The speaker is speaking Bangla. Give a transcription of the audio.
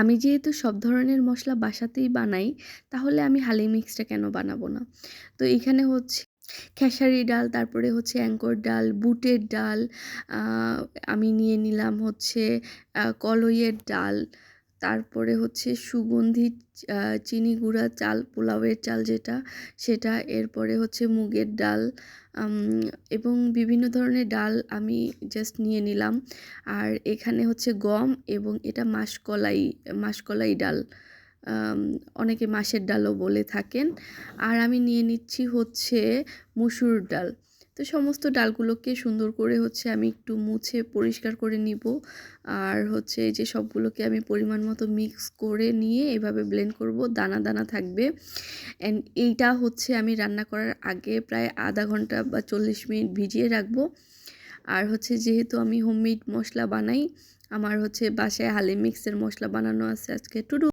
আমি যেহেতু সব ধরনের মশলা বাসাতেই বানাই, তাহলে আমি হালিম মিক্সটা কেন বানাবো না? তো এখানে হচ্ছে খেসারি ডাল, তারপরে হচ্ছে অ্যাঙ্কর ডাল, বুটের ডাল, আ আমি নিয়ে নিলাম হচ্ছে কলইয়ের ডাল, তারপরে হচ্ছে সুগন্ধি আ চিনি গুঁড়া চাল, পোলাওয়ের চাল যেটা, সেটা। এরপরে হচ্ছে মুগের ডাল, আম এবং বিভিন্ন ধরনের ডাল আমি জাস্ট নিয়ে নিলাম। আর এখানে হচ্ছে গম এবং এটা মাসকলাই ডাল। আম অনেকে মাসের ডালও বলে থাকেন। আর আমি নিয়ে নিচ্ছি হচ্ছে মসুর ডাল। তো সমস্ত ডালগুলোকে সুন্দর করে হচ্ছে আমি একটু মুছে পরিষ্কার করে নিব। আর হচ্ছে এই যে সবগুলোকে আমি পরিমাণ মতো মিক্স করে নিয়ে এভাবে ব্লেন্ড করব, দানা দানা থাকবে। অ্যান্ড এইটা হচ্ছে আমি রান্না করার আগে প্রায় আধা ঘন্টা বা 40 মিনিট ভিজিয়ে রাখবো। আর হচ্ছে যেহেতু আমি হোমমেড মশলা বানাই, আমার হচ্ছে বাসায় হালিম মিক্সের মশলা বানানো আছে আজকে টুডু